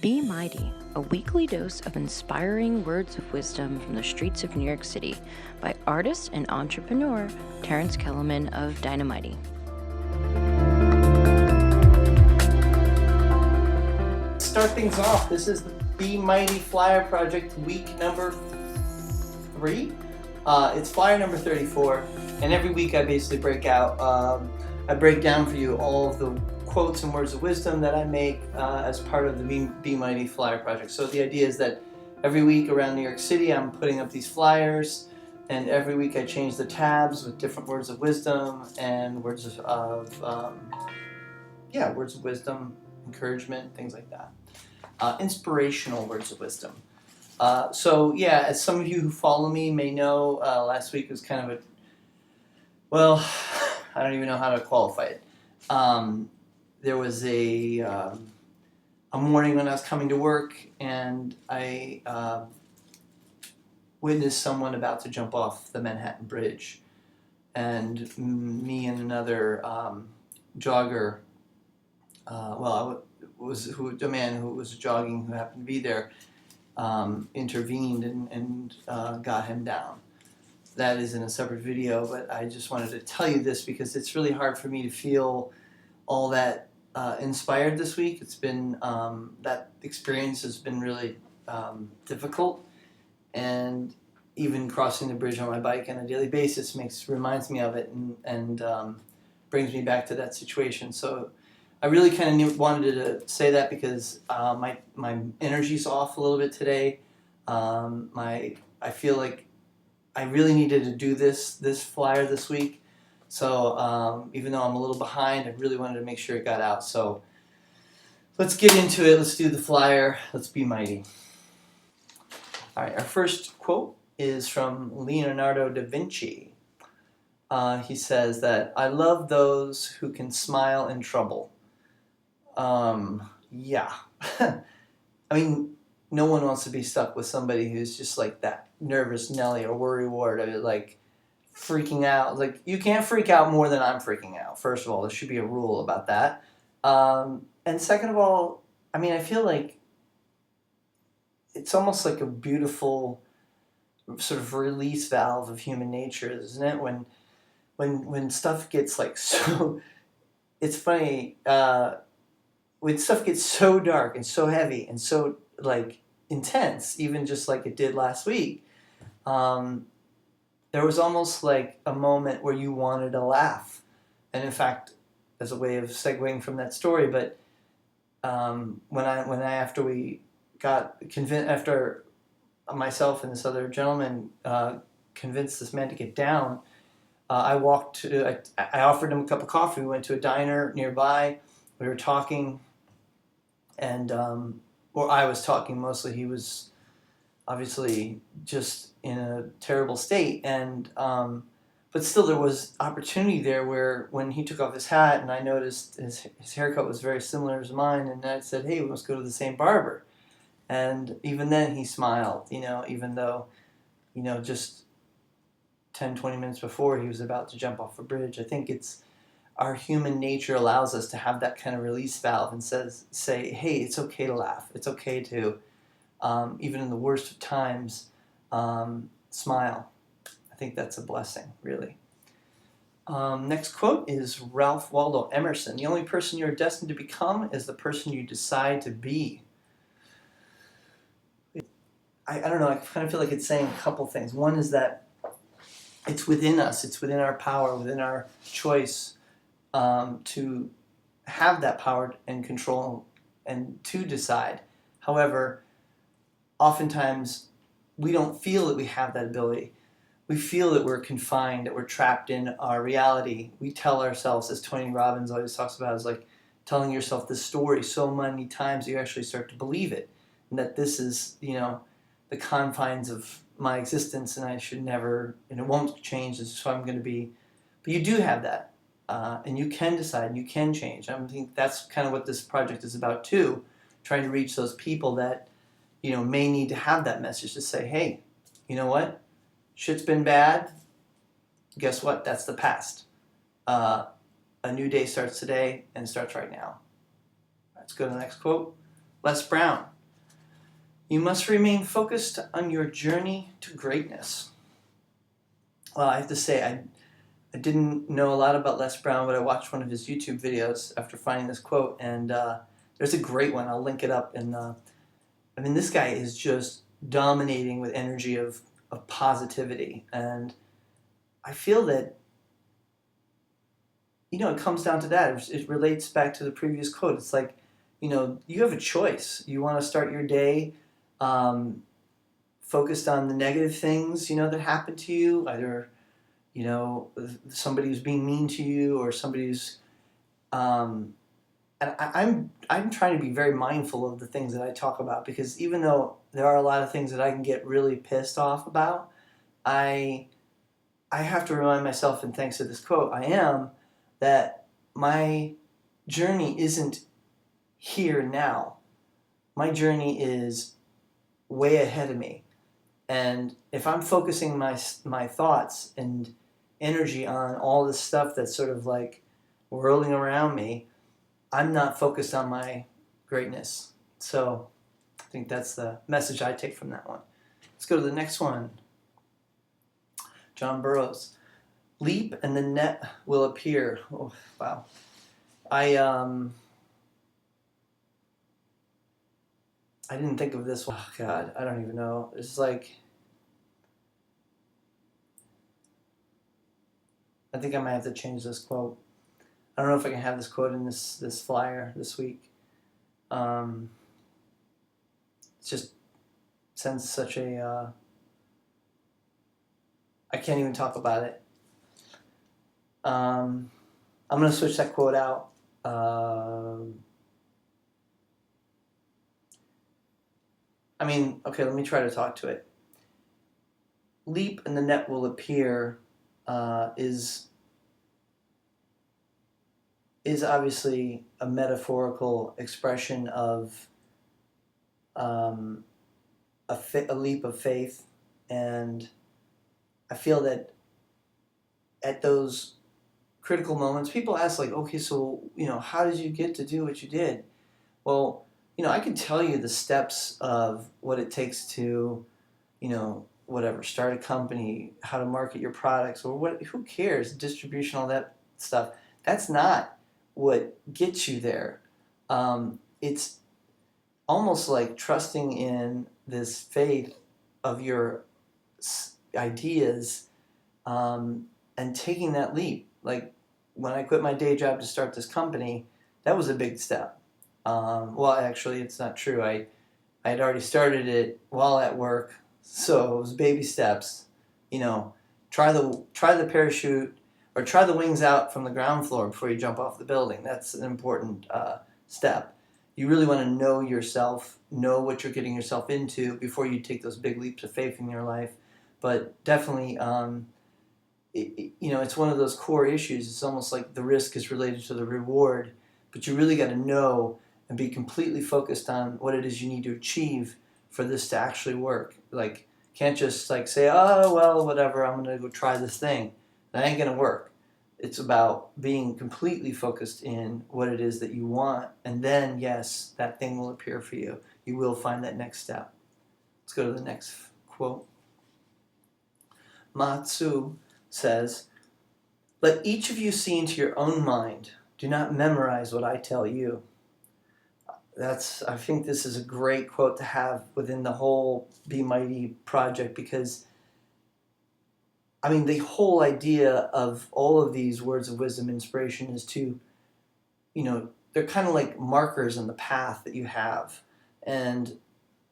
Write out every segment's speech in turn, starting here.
Be Mighty, a weekly dose of inspiring words of wisdom from the streets of New York City by artist and entrepreneur Terrence Kellerman of Dynamite. Start things off. This is the Be Mighty Flyer Project, week number 3. It's flyer number 34, and every week I basically break down for you all of the quotes and words of wisdom that I make as part of the Be Mighty Flyer Project. So the idea is that every week around New York City I'm putting up these flyers, and every week I change the tabs with different words of wisdom and words of wisdom, encouragement, things like that. Inspirational words of wisdom. As some of you who follow me may know, last week was kind of I don't even know how to qualify it. There was a morning when I was coming to work, and I witnessed someone about to jump off the Manhattan Bridge, and me and another jogger, a man who was jogging who happened to be there, intervened and got him down. That is in a separate video, but I just wanted to tell you this because it's really hard for me to feel all that inspired this week. It's been that experience has been really difficult, and even crossing the bridge on my bike on a daily basis reminds me of it and brings me back to that situation. So I really kind of wanted to say that because my energy's off a little bit today. I feel like I really needed to do this flyer this week. So even though I'm a little behind, I really wanted to make sure it got out. So let's get into it. Let's do the flyer. Let's be mighty. All right, our first quote is from Leonardo Da Vinci. He says that, "I love those who can smile in trouble." Yeah. I mean, no one wants to be stuck with somebody who's just like that nervous Nelly or worrywart, like freaking out. Like, you can't freak out more than I'm freaking out. First of all, there should be a rule about that. And second of all, I mean, I feel like it's almost like a beautiful sort of release valve of human nature, isn't it? When stuff gets like so, it's funny, when stuff gets so dark and so heavy and so like intense, even just like it did last week, there was almost like a moment where you wanted to laugh. And in fact, as a way of segueing from that story, but after myself and this other gentleman convinced this man to get down, I offered him a cup of coffee. We went to a diner nearby. We were talking, and or I was talking mostly. He was obviously just in a terrible state, and but still there was opportunity there where when he took off his hat and I noticed his haircut was very similar as mine, and I said, "Hey, we must go to the same barber." And even then he smiled, even though, just 10, 20 minutes before he was about to jump off a bridge. I think it's our human nature allows us to have that kind of release valve and say, hey, it's okay to laugh. It's okay to, even in the worst of times, smile. I think that's a blessing, really. Next quote is Waldo Emerson. "The only person you're destined to become is the person you decide to be." I don't know, I kind of feel like it's saying a couple things. One is that it's within us, it's within our power, within our choice to have that power and control and to decide. However, oftentimes we don't feel that we have that ability. We feel that we're confined, that we're trapped in our reality. We tell ourselves, as Tony Robbins always talks about, is like telling yourself this story so many times you actually start to believe it. And that this is, the confines of my existence, and I should never, and it won't change, this is who I'm going to be. But you do have that, and you can decide, and you can change. I think that's kind of what this project is about too, trying to reach those people that, may need to have that message to say, hey, you know what? Shit's been bad. Guess what? That's the past. A new day starts today and starts right now. Let's go to the next quote. Les Brown. You must remain focused on your journey to greatness. Well, I have to say, I didn't know a lot about Les Brown, but I watched one of his YouTube videos after finding this quote, and there's a great one. I'll link it up. And I mean, this guy is just dominating with energy of positivity, and I feel that, you know, it comes down to that. It relates back to the previous quote. It's like, you know, you have a choice. You want to start your day focused on the negative things, you know, that happen to you, either, you know, somebody who's being mean to you, or somebody who's, and I'm trying to be very mindful of the things that I talk about, because even though there are a lot of things that I can get really pissed off about, I have to remind myself, and thanks to this quote, I am, that my journey isn't here now. My journey is way ahead of me. And if I'm focusing my thoughts and energy on all this stuff that's sort of like whirling around me, I'm not focused on my greatness. So I think that's the message I take from that one. Let's go to the next one. John Burroughs. Leap and the net will appear. Oh, wow. I didn't think of this one. Oh, God, I don't even know. It's like, I think I might have to change this quote. I don't know if I can have this quote in this flyer this week. It just sends such a... I can't even talk about it. I'm going to switch that quote out. I mean, okay, let me try to talk to it. Leap and the net will appear is obviously a metaphorical expression of a leap of faith. And I feel that at those critical moments, people ask, like, okay, so, you know, how did you get to do what you did? Well, you know, I can tell you the steps of what it takes to, you know, whatever, start a company, how to market your products, or what, who cares, distribution, all that stuff. That's not what gets you there. It's almost like trusting in this faith of your ideas, and taking that leap. Like when I quit my day job to start this company, that was a big step. Well, actually, it's not true. I had already started it while at work, so it was baby steps. You know, try the parachute, or try the wings out from the ground floor before you jump off the building. That's an important step. You really want to know yourself, know what you're getting yourself into before you take those big leaps of faith in your life. But definitely, you know, it's one of those core issues. It's almost like the risk is related to the reward, but you really got to know and be completely focused on what it is you need to achieve for this to actually work. Like, can't just like say, oh, well, whatever, I'm going to go try this thing. That ain't going to work. It's about being completely focused in what it is that you want, and then, yes, that thing will appear for you. You will find that next step. Let's go to the next quote. Ma-Tsu says, "Let each of you see into your own mind. Do not memorize what I tell you." I think this is a great quote to have within the whole Be Mighty project, because I mean, the whole idea of all of these words of wisdom, inspiration, is to, you know, they're kind of like markers on the path that you have. And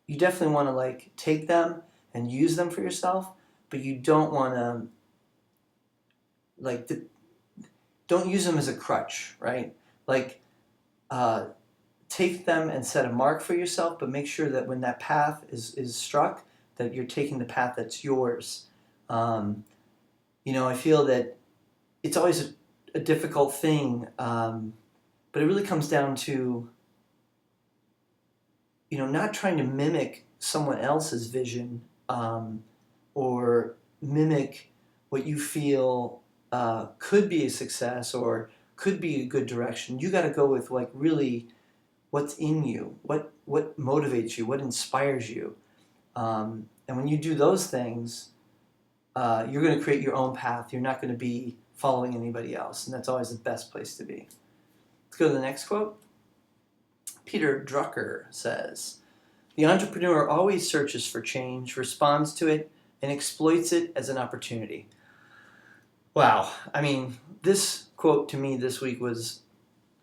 you definitely want to like take them and use them for yourself, but you don't want to like, don't use them as a crutch, right? Like, take them and set a mark for yourself, but make sure that when that path is struck, that you're taking the path that's yours. You know, I feel that it's always a difficult thing, but it really comes down to, you know, not trying to mimic someone else's vision, or mimic what you feel could be a success or could be a good direction. You got to go with like really what's in you, what motivates you, what inspires you. And when you do those things, you're going to create your own path. You're not going to be following anybody else, and that's always the best place to be. Let's go to the next quote. Peter Drucker says, "The entrepreneur always searches for change, responds to it, and exploits it as an opportunity." Wow. I mean, this quote to me this week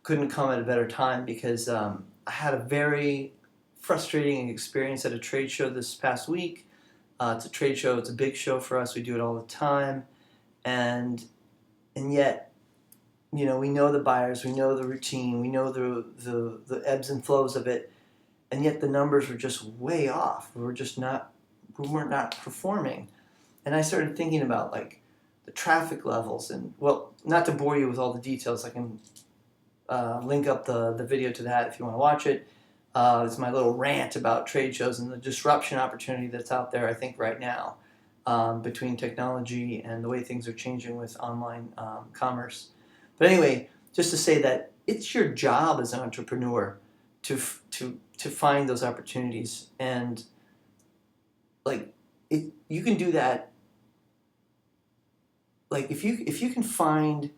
couldn't come at a better time because I had a very frustrating experience at a trade show this past week. It's a trade show. It's a big show for us. We do it all the time, and yet, we know the buyers, we know the routine, we know the ebbs and flows of it, and yet the numbers were just way off. We weren't not performing, and I started thinking about like the traffic levels, and well, not to bore you with all the details, I can link up the video to that if you want to watch it. It's my little rant about trade shows and the disruption opportunity that's out there, I think, right now, between technology and the way things are changing with online commerce. But anyway, just to say that it's your job as an entrepreneur to find those opportunities, and like you can do that. Like if you can find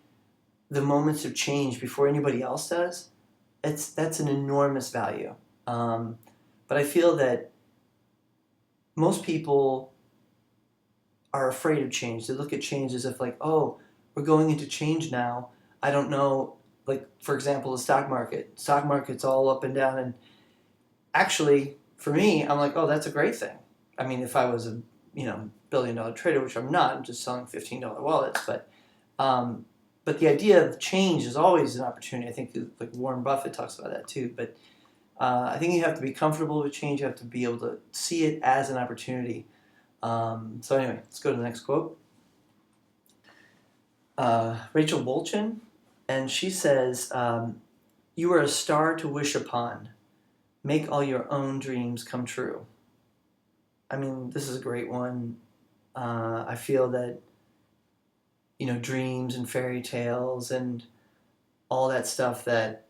the moments of change before anybody else does, that's an enormous value. But I feel that most people are afraid of change. They look at change as if like, oh, we're going into change now. I don't know, like for example, the stock market. Stock market's all up and down, and actually, for me, I'm like, oh, that's a great thing. I mean, if I was a billion-dollar trader, which I'm not, I'm just selling $15 wallets, but the idea of change is always an opportunity. I think like Warren Buffett talks about that too. But I think you have to be comfortable with change. You have to be able to see it as an opportunity. So anyway, let's go to the next quote. Rachel Bolton, and she says, "You are a star to wish upon. Make all your own dreams come true." I mean, this is a great one. I feel that dreams and fairy tales and all that stuff that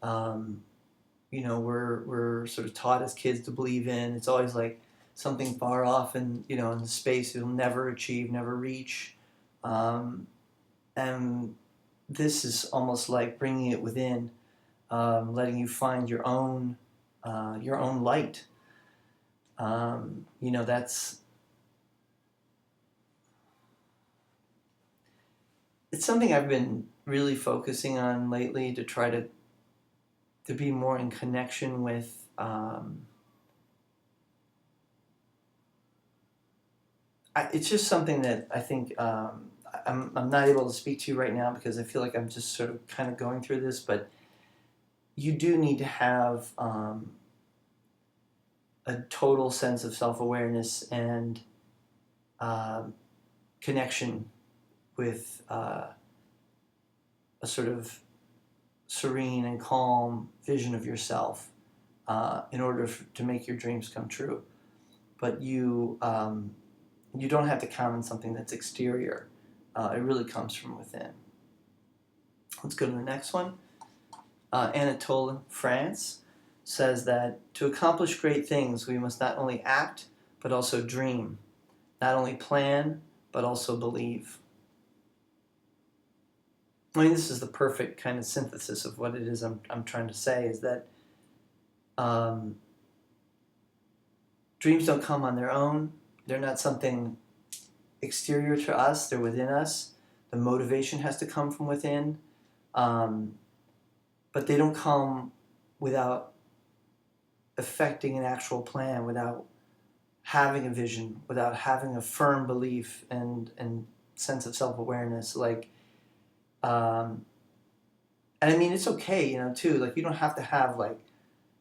we're sort of taught as kids to believe in. It's always like something far off in in the space you'll never achieve, never reach, and this is almost like bringing it within, letting you find your own light. That's it's something I've been really focusing on lately to try to be more in connection with it's just something that I think I'm not able to speak to right now because I feel like I'm just sort of kind of going through this, but you do need to have a total sense of self-awareness and connection with a sort of serene and calm vision of yourself in order to make your dreams come true. But you don't have to count on something that's exterior. It really comes from within. Let's go to the next one. Anatole France says that to accomplish great things, we must not only act, but also dream. Not only plan, but also believe. I mean, this is the perfect kind of synthesis of what it is I'm trying to say, is that dreams don't come on their own. They're not something exterior to us. They're within us. The motivation has to come from within. But they don't come without affecting an actual plan, without having a vision, without having a firm belief and sense of self-awareness. Like, and I mean, it's okay, too. Like, you don't have to have, like,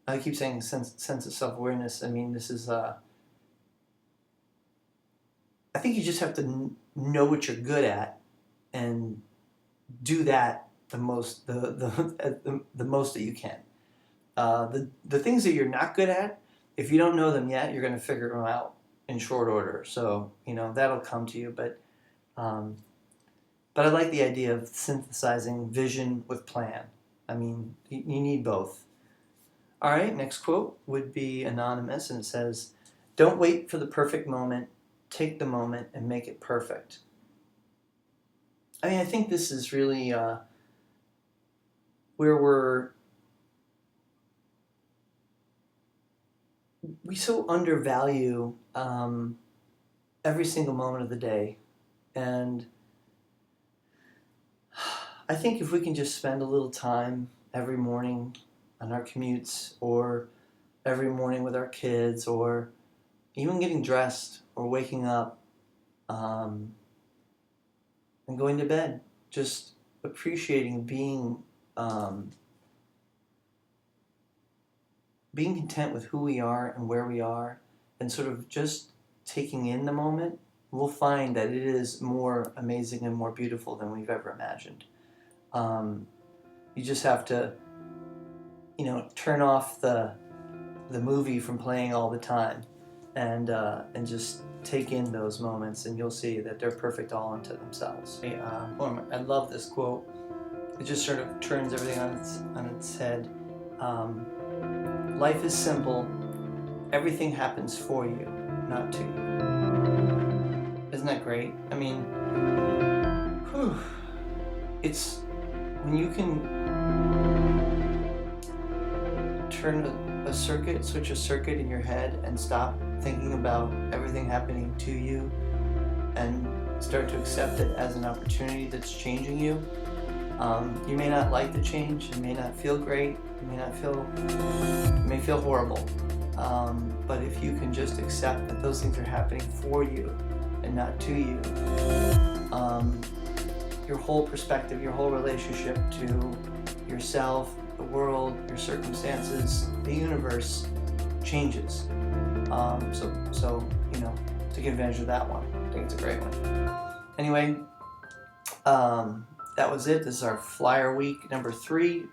I keep saying sense of self-awareness. I mean, this is, I think you just have to know what you're good at and do that the most that you can. The things that you're not good at, if you don't know them yet, you're going to figure them out in short order. So that'll come to you. But I like the idea of synthesizing vision with plan. I mean, you need both. All right, next quote would be anonymous, and it says, "Don't wait for the perfect moment. Take the moment and make it perfect." I mean, I think this is really where we so undervalue every single moment of the day. And I think if we can just spend a little time every morning on our commutes, or every morning with our kids, or even getting dressed or waking up and going to bed, just appreciating being content with who we are and where we are, and sort of just taking in the moment, we'll find that it is more amazing and more beautiful than we've ever imagined. You just have to, turn off the movie from playing all the time, and just take in those moments, and you'll see that they're perfect all unto themselves. I love this quote. It just sort of turns everything on its head. Life is simple. Everything happens for you, not to you. Isn't that great? I mean, it's when you can switch a circuit in your head and stop thinking about everything happening to you and start to accept it as an opportunity that's changing you. You may not like the change, it may not feel great, it may feel horrible, but if you can just accept that those things are happening for you and not to you, your whole perspective, your whole relationship to yourself, the world, your circumstances, the universe changes. So take advantage of that one. I think it's a great one. Anyway, that was it. This is our week number 3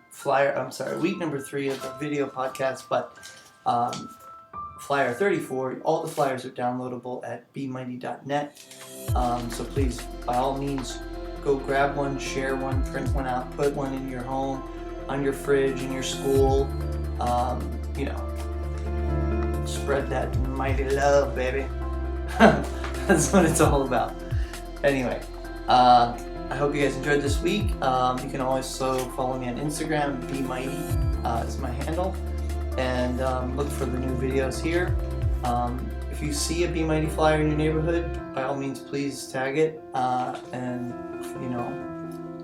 of the video podcast, but flyer 34, all the flyers are downloadable at bemighty.net. So please, by all means, go grab one, share one, print one out, put one in your home, on your fridge, in your school. Spread that mighty love, baby. That's what it's all about. Anyway, I hope you guys enjoyed this week. You can also follow me on Instagram. BeMighty is my handle, and look for the new videos here. If you see a Be Mighty flyer in your neighborhood, by all means, please tag it and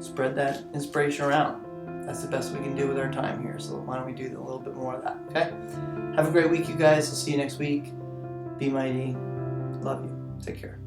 spread that inspiration around. That's the best we can do with our time here. So why don't we do a little bit more of that? Okay. Have a great week, you guys. I'll see you next week. Be mighty. Love you. Take care.